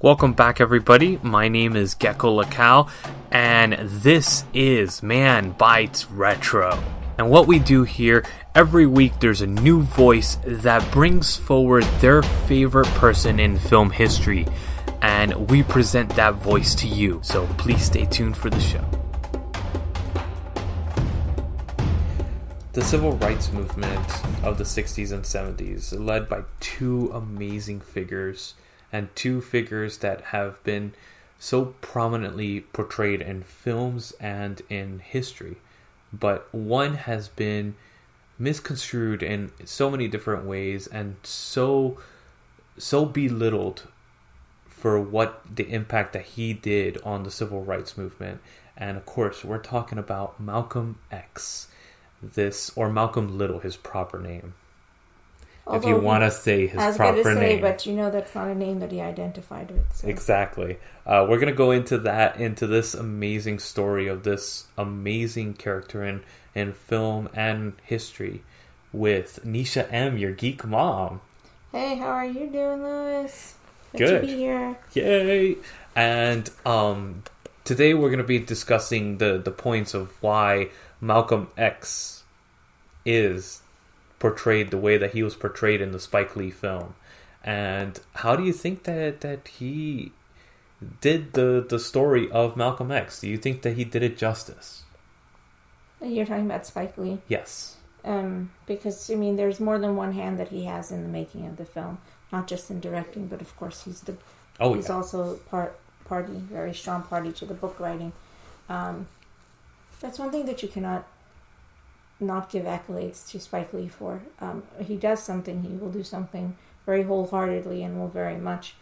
Welcome back, everybody. My name is Gecko Lacau, and this is Man Bites Retro. And what we do here, every week there's a new voice that brings forward their favorite person in film history, and we present that voice to you. So please stay tuned for the show. The civil rights movement of the 60s and 70s, led by two amazing figures, and two figures that have been so prominently portrayed in films and in history. But one has been misconstrued in so many different ways and so belittled for what the impact that he did on the civil rights movement. And of course, we're talking about Malcolm X. Or Malcolm Little, his proper name. Although, if you want to say his proper name. But you know that's not a name that he identified with. So. Exactly. We're going to go into this amazing story of this amazing character in film and history with Nisha M., your geek mom. Hey, how are you doing, Louis? Good to be here. Yay! And today we're going to be discussing the points of why Malcolm X is portrayed the way that he was portrayed in the Spike Lee film. And how do you think that he did the story of Malcolm X? Do you think that he did it justice? You're talking about Spike Lee? Yes. Because, I mean, there's more than one hand that he has in the making of the film. Not just in directing, but of course he's also very strong party to the book writing. That's one thing that you cannot not give accolades to Spike Lee for. He does something, he will do something very wholeheartedly and will very much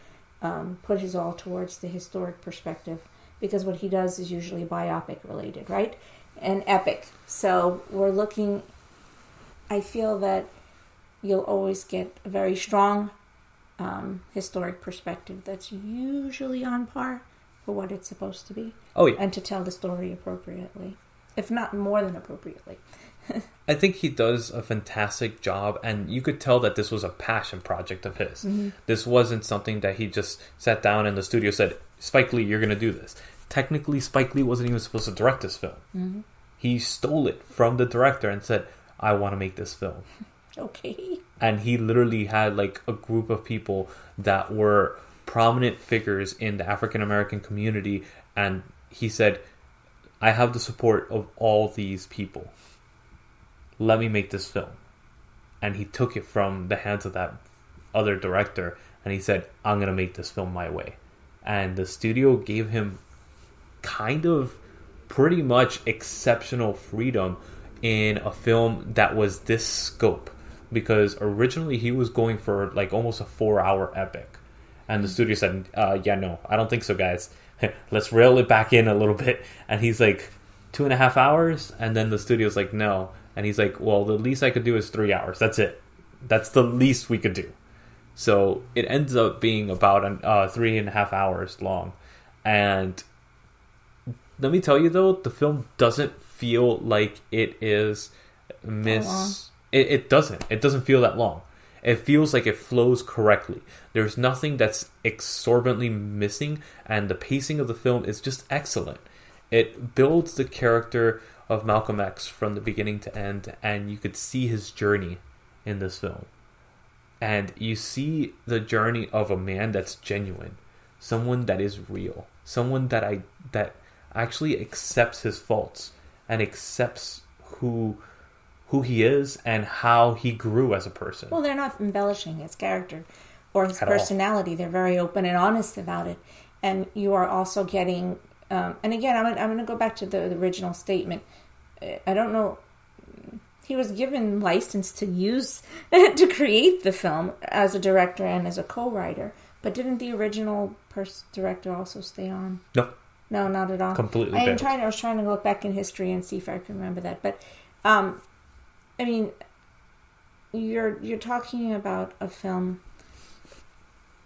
put his all towards the historic perspective, because what he does is usually biopic related, right? And epic. So I feel that you'll always get a very strong historic perspective that's usually on par for what it's supposed to be. Oh, yeah. And to tell the story appropriately, if not more than appropriately. I think he does a fantastic job, and you could tell that this was a passion project of his. Mm-hmm. This wasn't something that he just sat down in the studio and said, Spike Lee, you're going to do this. Technically, Spike Lee wasn't even supposed to direct this film. Mm-hmm. He stole it from the director and said, I want to make this film. Okay. And he literally had like a group of people that were prominent figures in the African American community, and he said, I have the support of all these people. Let me make this film. And he took it from the hands of that other director, and he said, I'm going to make this film my way. And the studio gave him kind of pretty much exceptional freedom in a film that was this scope, because originally he was going for like almost a 4-hour epic, and the studio said, no, I don't think so, guys. Let's reel it back in a little bit. And he's like, 2.5 hours? And then the studio's like, no. And he's like, well, the least I could do is 3 hours. That's it. That's the least we could do. So it ends up being about 3.5 hours long. And let me tell you, though, the film doesn't feel like it is It doesn't. It doesn't feel that long. It feels like it flows correctly. There's nothing that's exorbitantly missing, and the pacing of the film is just excellent. It builds the character of Malcolm X from the beginning to end, and you could see his journey in this film. And you see the journey of a man that's genuine, someone that is real, someone that actually accepts his faults and accepts who he is and how he grew as a person. Well, they're not embellishing his character or his personality. They're very open and honest about it. And you are also getting... and again, I'm going to go back to the original statement. I don't know. He was given license to use, to create the film as a director and as a co-writer. But didn't the original director also stay on? No. No, not at all. Completely I was trying to look back in history and see if I can remember that. But, I mean, you're talking about a film.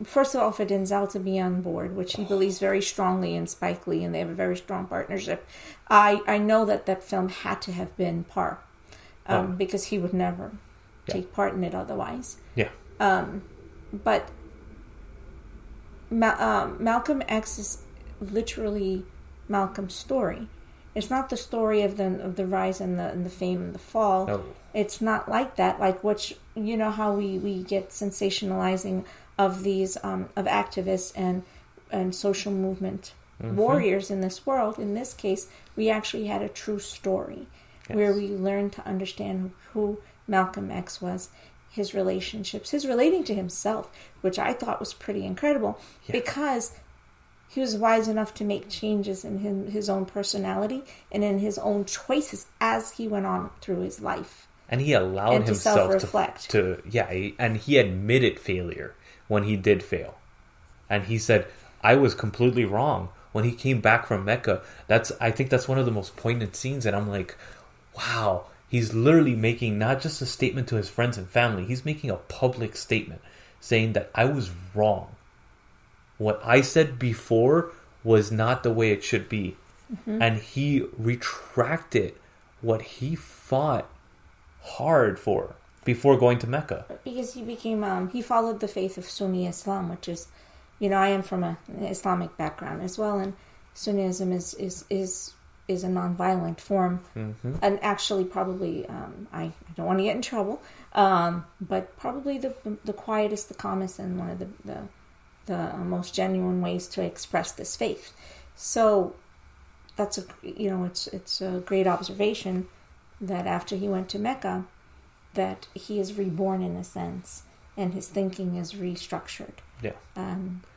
First of all, for Denzel to be on board, which he believes very strongly in Spike Lee, and they have a very strong partnership. I know that film had to have been par, because he would never take part in it otherwise. Yeah. But Malcolm X is literally Malcolm's story. It's not the story of the rise and the fame and the fall. No. It's not like that. Like you know how we get sensationalizing of these of activists and social movement warriors in this world. In this case, we actually had a true story where we learned to understand who Malcolm X was, his relationships, his relating to himself, which I thought was pretty incredible because he was wise enough to make changes in his own personality and in his own choices as he went on through his life. And he allowed himself and he admitted failure when he did fail. And he said, I was completely wrong. When he came back from Mecca, I think that's one of the most poignant scenes. And I'm like, wow, he's literally making not just a statement to his friends and family, he's making a public statement saying that I was wrong. What I said before was not the way it should be. And he retracted what he fought hard for before going to Mecca. Because he became, he followed the faith of Sunni Islam, which is, I am from an Islamic background as well, and Sunnism is a non-violent form, and actually probably, I don't want to get in trouble, but probably the quietest, the calmest, and one of the most genuine ways to express this faith. So that's it's a great observation that after he went to Mecca, that he is reborn in a sense, and his thinking is restructured. Yeah.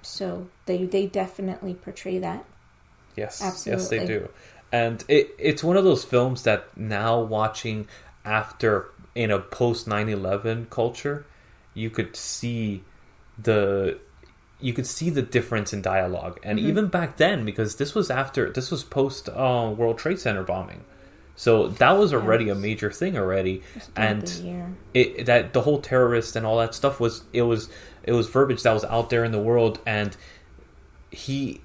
So they definitely portray that. Yes. Absolutely. Yes, they do. And it's one of those films that now watching after in a post 9/11 culture, you could see the difference in dialogue. And even back then, because this was post World Trade Center bombing. So that was already a major thing already, and that the whole terrorist and all that stuff was verbiage that was out there in the world, and he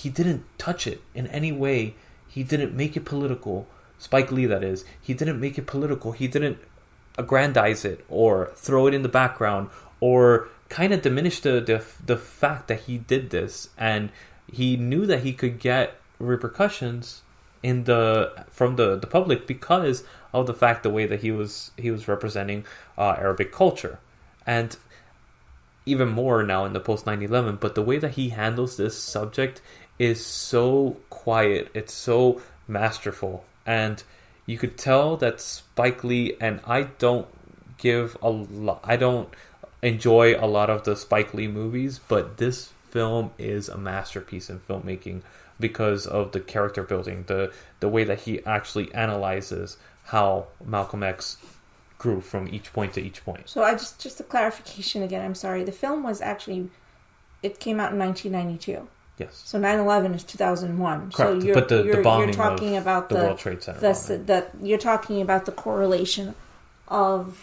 didn't touch it in any way. He didn't make it political. Spike Lee, that is. He didn't make it political. He didn't aggrandize it or throw it in the background or kind of diminish the fact that he did this, and he knew that he could get repercussions from the public because of the fact the way that he was representing Arabic culture, and even more now in the post 9/11. But the way that he handles this subject is so quiet, it's so masterful, and you could tell that Spike Lee, and I don't enjoy a lot of the Spike Lee movies, but this film is a masterpiece in filmmaking because of the character building, the way that he actually analyzes how Malcolm X grew from each point to each point. So just a clarification again, I'm sorry. The film was actually, it came out in 1992. Yes. So 9/11 is 2001. Correct. So you're, but the bombing you're talking of about the World Trade Center you're talking about the correlation of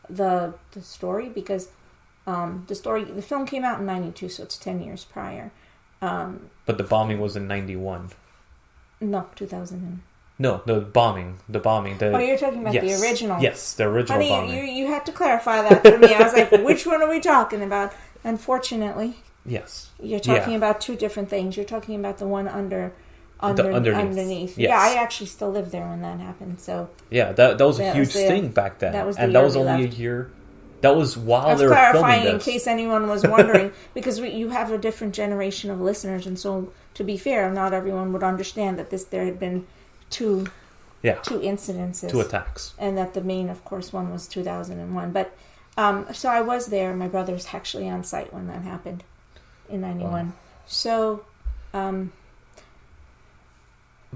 the story, because the film came out in 92, so it's 10 years prior. But the bombing was in 91. No, 2000. No, the bombing. You're talking about the original. Yes, the original bombing. You had to clarify that for me. I was like, which one are we talking about? Unfortunately, yes, you're talking about two different things. You're talking about the one underneath. Yes. Yeah, I actually still lived there when that happened. So yeah, that was a huge thing back then, and that was only a year. That was while they were filming this. Clarifying in case anyone was wondering, because you have a different generation of listeners, and so to be fair, not everyone would understand that there had been two incidences, 2 attacks, and that the main, of course, one was 2001. But so I was there. My brother's actually on site when that happened in 91. Wow. So,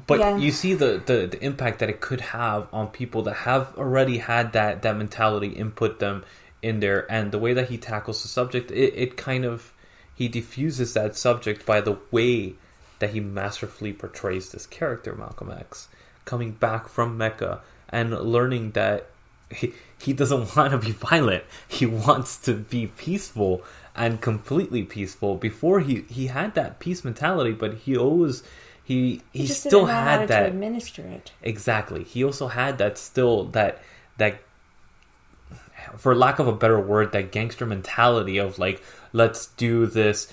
but you see the impact that it could have on people that have already had that mentality input them in there, and the way that he tackles the subject, it kind of, he diffuses that subject by the way that he masterfully portrays this character, Malcolm X, coming back from Mecca and learning that he doesn't want to be violent. He wants to be peaceful and completely peaceful. Before he had that peace mentality, but he always he still had that to administer it. Exactly. He also had that for lack of a better word, that gangster mentality of like, let's do this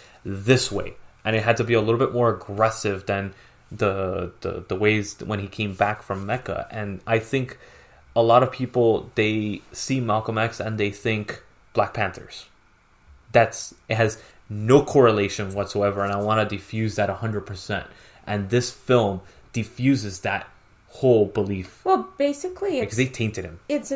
way. And it had to be a little bit more aggressive than the ways when he came back from Mecca. And I think a lot of people, they see Malcolm X and they think Black Panthers. It has no correlation whatsoever, and I want to diffuse that 100%. And this film diffuses that whole belief. Well, basically, because they tainted him. It's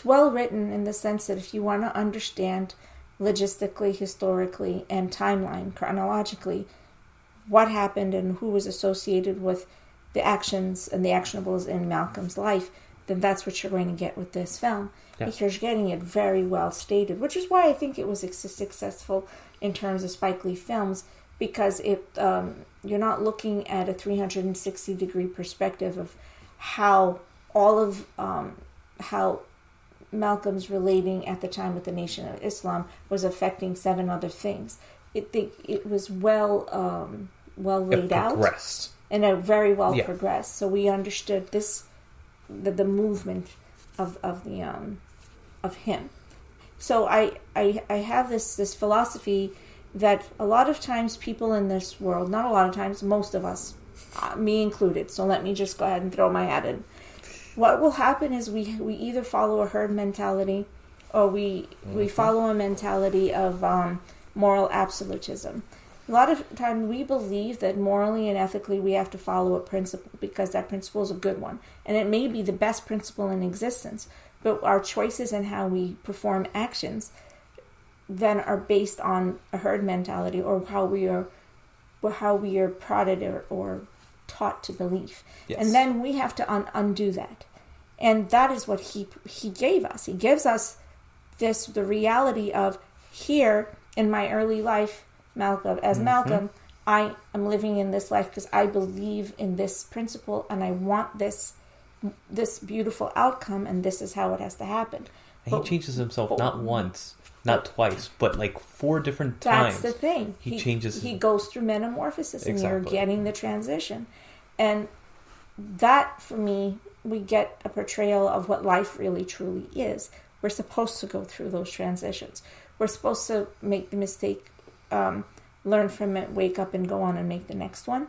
well written in the sense that if you want to understand logistically, historically, and timeline chronologically what happened and who was associated with the actions and the actionables in Malcolm's life, then that's what you're going to get with this film. Yeah. Because you're getting it very well stated, which is why I think it was successful in terms of Spike Lee films, because you're not looking at a 360-degree perspective of how how Malcolm's relating at the time with the Nation of Islam was affecting 7 other things. It was well laid out and very well progressed. So we understood the movement of him. So I have this philosophy that a lot of times people in this world, not a lot of times, most of us, me included, so let me just go ahead and throw my hat in. What will happen is we either follow a herd mentality or we follow a mentality of moral absolutism. A lot of time we believe that morally and ethically we have to follow a principle because that principle is a good one. And it may be the best principle in existence, but our choices and how we perform actions then are based on a herd mentality or how we are prodded or taught to believe. Yes. And then we have to undo that. And that is what he gave us. He gives us the reality of, here in my early life, Malcolm, I am living in this life because I believe in this principle and I want this beautiful outcome, and this is how it has to happen. And he changes himself not once, not twice, but like 4 different times. That's the thing. He changes. He goes through metamorphosis, and you're getting the transition. And that, for me, we get a portrayal of what life really truly is. We're supposed to go through those transitions. We're supposed to make the mistake, learn from it, wake up and go on and make the next one.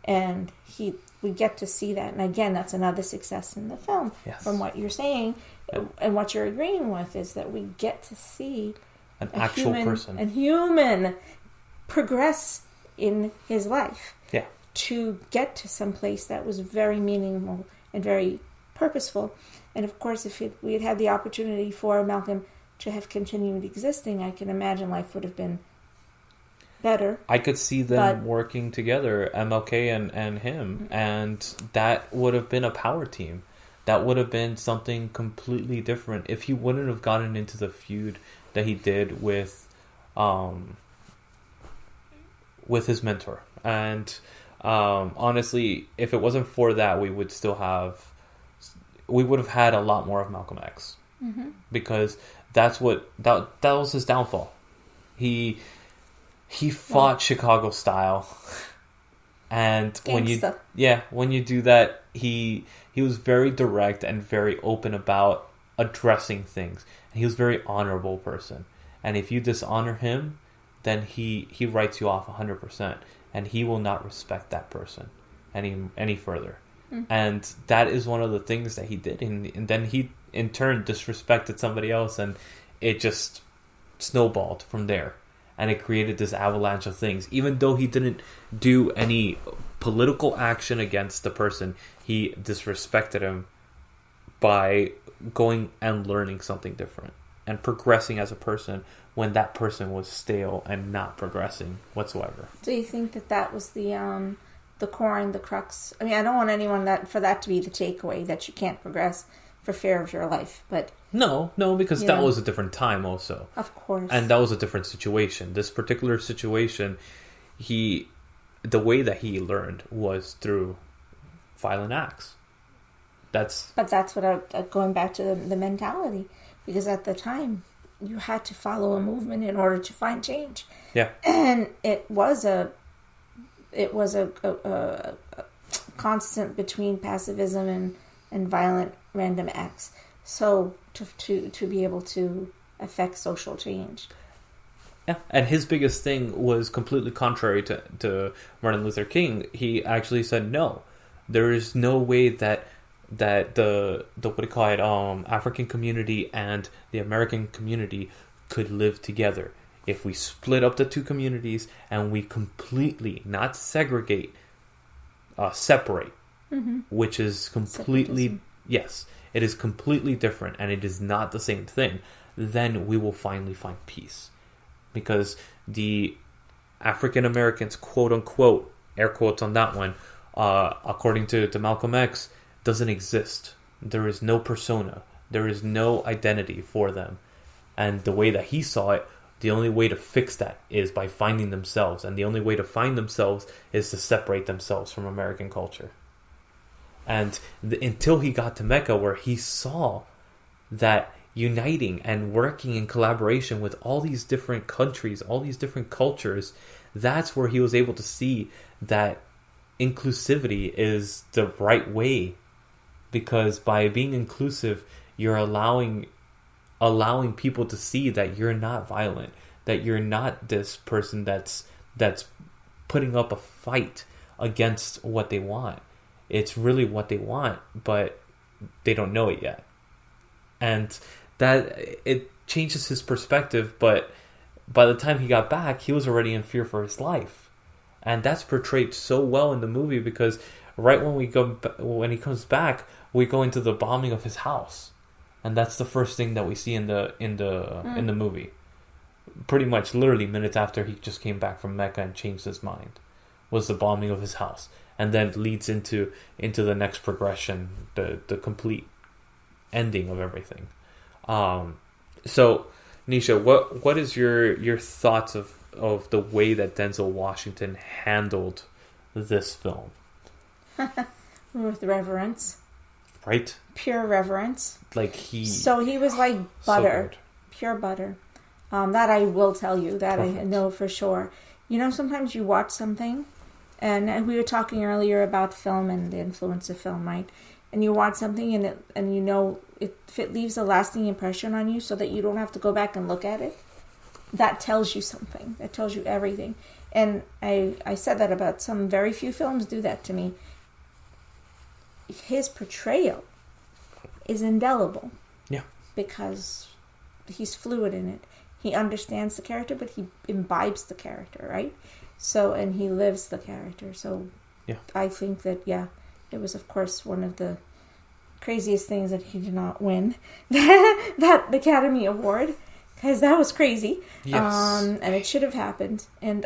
And we get to see that. And again, that's another success in the film. Yes. From what you're saying and what you're agreeing with, is that we get to see an actual person. A human progress in his life. Yeah. To get to some place that was very meaningful and very purposeful. And of course, if we had had the opportunity for Malcolm to have continued existing, I can imagine life would have been better. I could see them working together, MLK and him, and that would have been a power team. That would have been something completely different if he wouldn't have gotten into the feud that he did with his mentor. And honestly, if it wasn't for that, we would have had a lot more of Malcolm X, because that was his downfall. He fought Chicago style, and Gangsta. when you do that, he was very direct and very open about addressing things. And he was a very honorable person, and if you dishonor him, then he writes you off 100%, and he will not respect that person any further. And that is one of the things that he did, and then he in turn disrespected somebody else, and it just snowballed from there. And it created this avalanche of things. Even though he didn't do any political action against the person, he disrespected him by going and learning something different and progressing as a person when that person was stale and not progressing whatsoever. Do you think that was the core and the crux? I mean, I don't want anyone for that to be the takeaway, that you can't progress for fear of your life, but no, because that was a different time also. Of course. And that was a different situation. This particular situation, the way that he learned was through violent acts. But that's what going back to the mentality, because at the time you had to follow a movement in order to find change. Yeah. And it was a constant between pacifism and violent random acts. so to be able to affect social change. Yeah, and his biggest thing was completely contrary to Martin Luther King. He actually said, no, there is no way that the what do you call it, African community and the American community could live together. If we split up the two communities and we completely, not segregate, separate, which is completely, yes, it is completely different and it is not the same thing, then we will finally find peace. Because the African Americans, quote unquote, air quotes on that one, according to Malcolm X, doesn't exist. There is no persona. There is no identity for them. And the way that he saw it, the only way to fix that is by finding themselves. And the only way to find themselves is to separate themselves from American culture. And until he got to Mecca, where he saw that uniting and working in collaboration with all these different countries, all these different cultures, that's where he was able to see that inclusivity is the right way. Because by being inclusive, you're allowing people to see that you're not violent, that you're not this person that's putting up a fight against what they want. It's really what they want, but they don't know it yet. And that it changes his perspective, but by the time he got back, he was already in fear for his life. And that's portrayed so well in the movie, because right when he comes back, we go into the bombing of his house. And that's the first thing that we see in the movie. Pretty much literally minutes after he just came back from Mecca and changed his mind, was the bombing of his house. And then leads into the next progression, the complete ending of everything. So Nisha, what is your thoughts of the way that Denzel Washington handled this film? With reverence. Right? Pure reverence. So he was like butter. So pure butter. That I will tell you. That perfect. I know for sure. You know, sometimes you watch something, and we were talking earlier about film and the influence of film, right? And you watch something and you know if it leaves a lasting impression on you so that you don't have to go back and look at it, that tells you something. That tells you everything. And I said that about some very few films do that to me. His portrayal is indelible. Yeah. Because he's fluid in it. He understands the character, but he imbibes the character, right? So, and he lives the character. So, yeah. I think that, it was, of course, one of the craziest things that he did not win that Academy Award, because that was crazy. Yes. And it should have happened. And,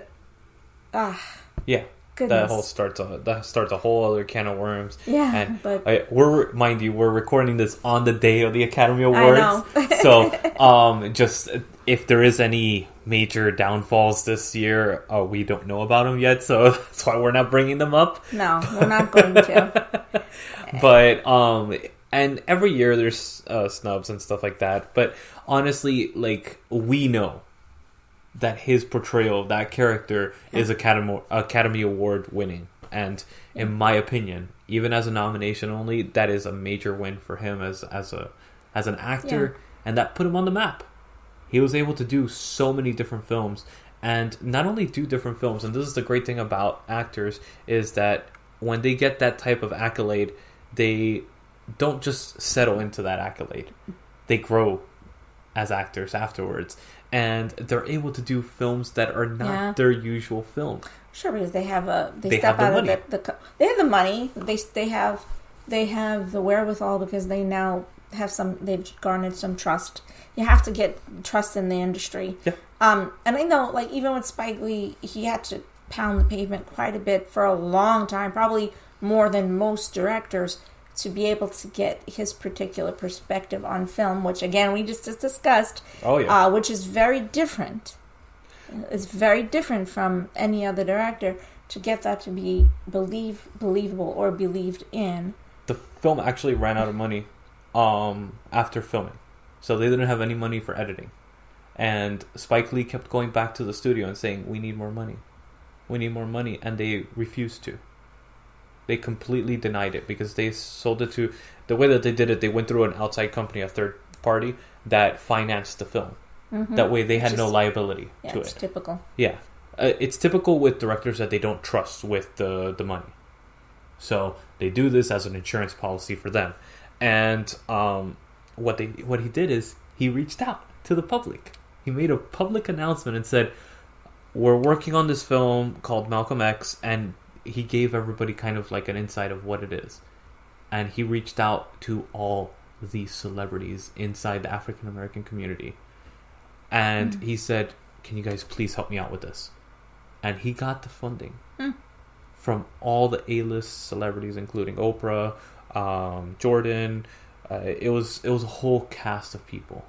yeah. Goodness. That starts a whole other can of worms. Yeah, and but we're recording this on the day of the Academy Awards. I know. So, just if there is any major downfalls this year, we don't know about them yet. So that's why we're not bringing them up. No, we're not going to. But and every year there's snubs and stuff like that. But honestly, we know that his portrayal of that character is Academy Award winning. And in my opinion, even as a nomination only, that is a major win for him as an actor, and that put him on the map. He was able to do so many different films, and not only do different films, and this is the great thing about actors, is that when they get that type of accolade, they don't just settle into that accolade. They grow as actors afterwards. And they're able to do films that are not their usual film. Sure, because they have they step out of they have the money. They have the wherewithal, because they now have they've garnered some trust. You have to get trust in the industry. Yeah. And I know, even with Spike Lee, he had to pound the pavement quite a bit for a long time, probably more than most directors, to be able to get his particular perspective on film, which again we just discussed. Oh yeah. Which is very different. It's very different from any other director to get that to be believable or believed in. The film actually ran out of money after filming, so they didn't have any money for editing, and Spike Lee kept going back to the studio and saying, "We need more money, and they refused to. they completely denied it because they sold it to, the way that they did it, they went through an outside company, a third party, that financed the film. Mm-hmm. That way they had no liability to it. It's typical. Yeah. It's typical with directors that they don't trust with the money. So they do this as an insurance policy for them. And what he did is he reached out to the public. He made a public announcement and said, we're working on this film called Malcolm X, and he gave everybody kind of like an insight of what it is. And he reached out to all these celebrities inside the African American community. And he said, can you guys please help me out with this? And he got the funding from all the A-list celebrities, including Oprah, Jordan. It was a whole cast of people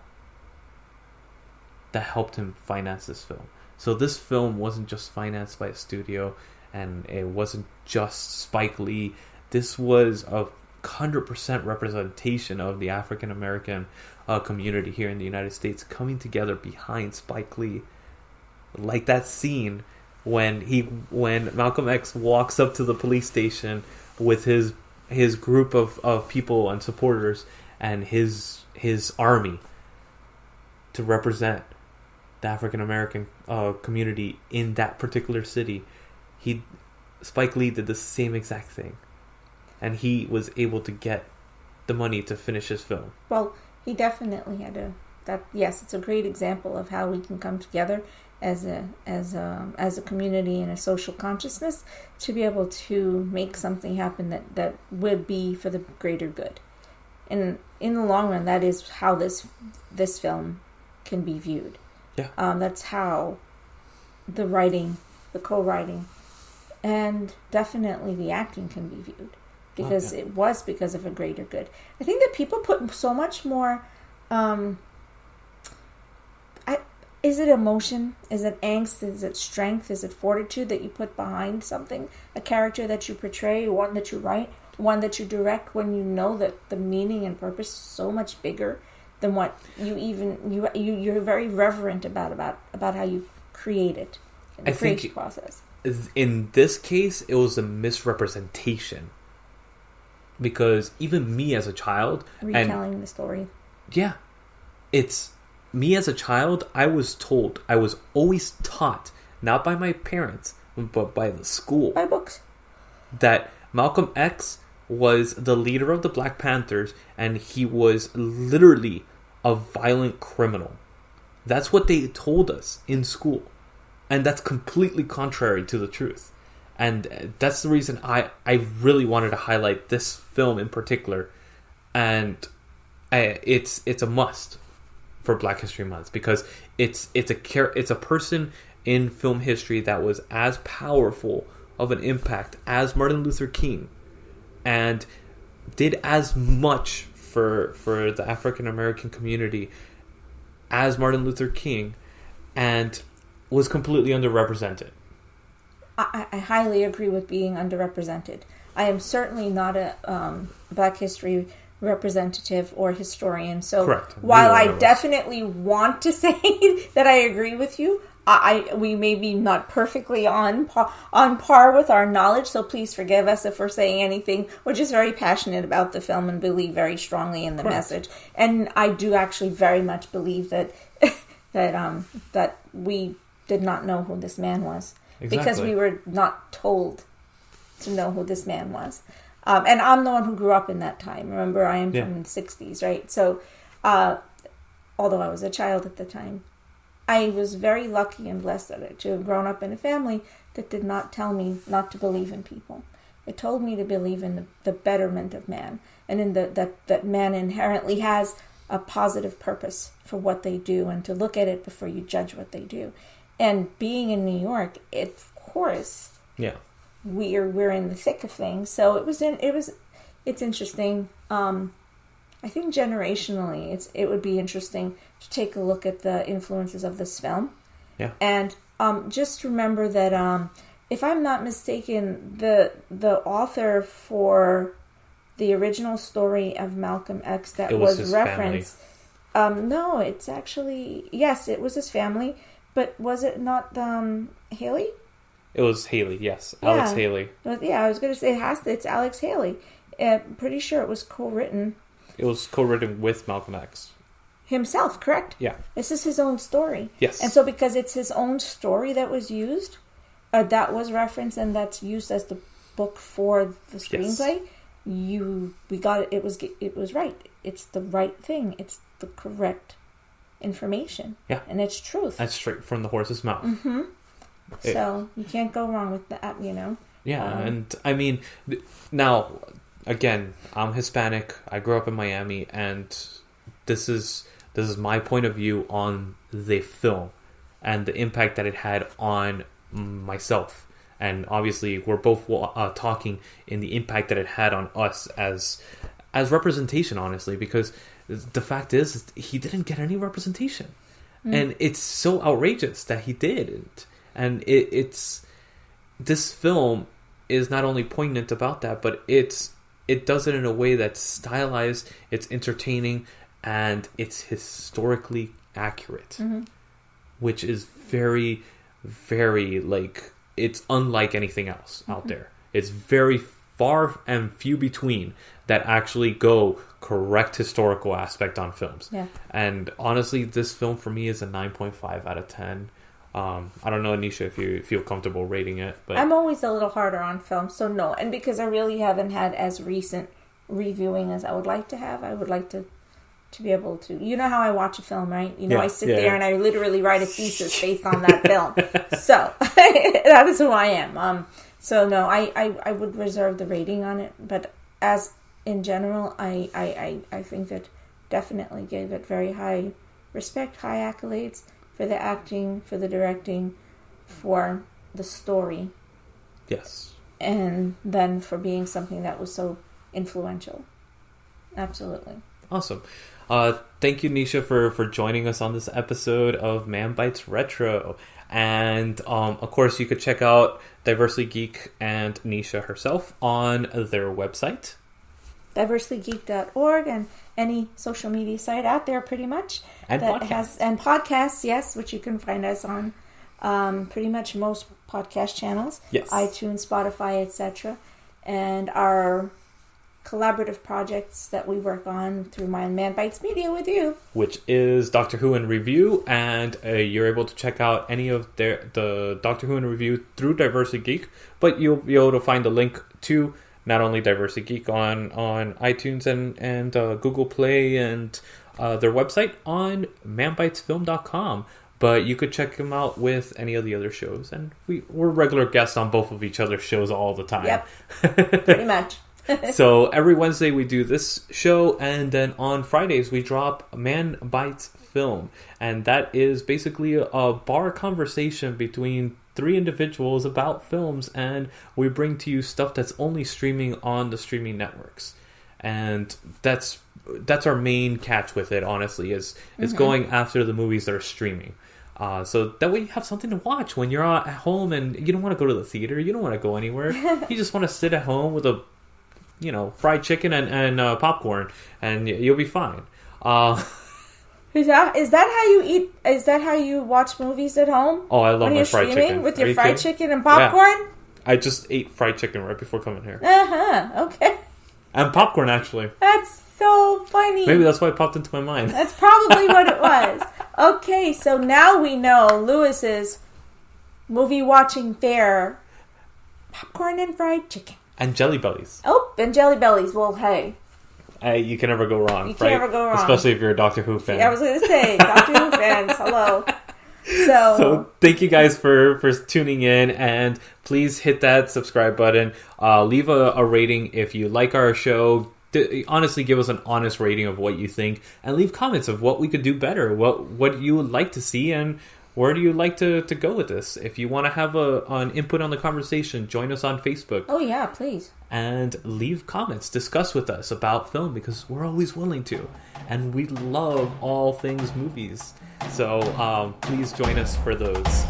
that helped him finance this film. So this film wasn't just financed by a studio, and it wasn't just Spike Lee. This was a 100% representation of the African American community here in the United States coming together behind Spike Lee. Like that scene when Malcolm X walks up to the police station with his group of people and supporters and his army to represent the African American community in that particular city. Spike Lee did the same exact thing, and he was able to get the money to finish his film. Well, he definitely had yes, it's a great example of how we can come together as a community and a social consciousness to be able to make something happen that would be for the greater good. And in the long run, that is how this film can be viewed. Yeah. That's how the writing, the co-writing, and definitely the acting can be viewed, because it was because of a greater good. I think that people put so much more. Is it emotion? Is it angst? Is it strength? Is it fortitude that you put behind something? A character that you portray, one that you write, one that you direct, when you know that the meaning and purpose is so much bigger than what you're very reverent about how you create it in the creation process. In this case, it was a misrepresentation, because even me as a child, retelling the story. Yeah, it's me as a child. I was always taught, not by my parents, but by the school, by books, that Malcolm X was the leader of the Black Panthers, and he was literally a violent criminal. That's what they told us in school. And that's completely contrary to the truth. And that's the reason I really wanted to highlight this film in particular. And it's a must for Black History Month, because it's a person in film history that was as powerful of an impact as Martin Luther King, and did as much for the African American community as Martin Luther King, and was completely underrepresented. I highly agree with being underrepresented. I am certainly not a Black history representative or historian. So correct. While I definitely want to say that I agree with you, we may be not perfectly on par with our knowledge. So please forgive us if we're saying anything. We're just very passionate about the film and believe very strongly in the message. And I do actually very much believe that that we did not know who this man was. Exactly. Because we were not told to know who this man was. And I'm the one who grew up in that time. Remember, I am from the 60s, right? So, although I was a child at the time, I was very lucky and blessed to have grown up in a family that did not tell me not to believe in people. It told me to believe in the betterment of man, and in that man inherently has a positive purpose for what they do, and to look at it before you judge what they do. And being in New York, of course, we're in the thick of things. So it's interesting. I think generationally, it would be interesting to take a look at the influences of this film. Yeah. And just remember that if I'm not mistaken, the author for the original story of Malcolm X that was referenced. No, it's actually, yes, it was his family. But was it not Haley? It was Haley, yes. Alex Haley. Yeah, I was going to say it's Alex Haley. Pretty sure it was co-written. It was co-written with Malcolm X. Himself, correct? Yeah. This is his own story. Yes. And so because it's his own story that was used, that was referenced and that's used as the book for the screenplay, we got it. It was right. It's the right thing. It's the correct information. Yeah. And it's truth. That's straight from the horse's mouth. Mm-hmm. So you can't go wrong with that, Yeah, and I mean, now, again, I'm Hispanic. I grew up in Miami, and this is my point of view on the film and the impact that it had on myself. And obviously, we're both talking in the impact that it had on us as representation, honestly, because the fact is, he didn't get any representation. And it's so outrageous that he didn't. And it's this film is not only poignant about that, but it does it in a way that's stylized, it's entertaining, and it's historically accurate, which is very, very, like, it's unlike anything else out there. It's very far and few between that actually go correct historical aspect on films. Yeah. And honestly, this film for me is a 9.5 out of 10. I don't know, Anisha, if you feel comfortable rating it, but I'm always a little harder on film, so no. And because I really haven't had as recent reviewing as I would like to have, I would like to be able to. You know how I watch a film, right? I sit there and I literally write a thesis based on that film. So that is who I am. So no, I would reserve the rating on it, but as in general, I think that definitely gave it very high respect, high accolades. For the acting, for the directing, for the story. Yes. And then for being something that was so influential. Absolutely. Awesome. Thank you, Nisha, for joining us on this episode of Man Bites Retro. And, of course, you could check out Diversely Geek and Nisha herself on their website. DiverselyGeek.org and any social media site out there, pretty much. And podcasts. And podcasts, yes, which you can find us on pretty much most podcast channels. Yes. iTunes, Spotify, etc. And our collaborative projects that we work on through Man Bites Media with you. Which is Doctor Who in Review, and you're able to check out any of the Doctor Who in Review through Diversely Geek, but you'll be able to find the link to not only Diversely Geek on iTunes and Google Play and their website on manbitesfilm.com. But you could check them out with any of the other shows. And we're regular guests on both of each other's shows all the time. Yep, pretty much. So every Wednesday we do this show, and then on Fridays we drop Man Bites Film. And that is basically a bar conversation between three individuals about films, and we bring to you stuff that's only streaming on the streaming networks. And that's our main catch with it, honestly, is going after the movies that are streaming. So that way you have something to watch when you're at home and you don't want to go to the theater, you don't want to go anywhere. You just want to sit at home with a fried chicken and popcorn, and you'll be fine. Is that how you eat? Is that how you watch movies at home? Oh, I love my fried chicken. With your fried chicken and popcorn? Yeah. I just ate fried chicken right before coming here. Okay. And popcorn, actually. That's so funny. Maybe that's why it popped into my mind. That's probably what it was. Okay, so now we know Lewis's movie watching fare: popcorn and fried chicken. And Jelly Bellies. Oh, and Jelly Bellies. Well, hey. You can never go wrong. You can never go wrong. Especially if you're a Doctor Who fan. Yeah, I was going to say, Doctor Who fans, hello. So thank you guys for tuning in, and please hit that subscribe button. Leave a rating if you like our show. Honestly, give us an honest rating of what you think, and leave comments of what we could do better, what you would like to see, and where do you like to go with this. If you want to have an input on the conversation, join us on Facebook. Oh yeah, please. And leave comments, discuss with us about film, because we're always willing to, and we love all things movies. So please join us for those.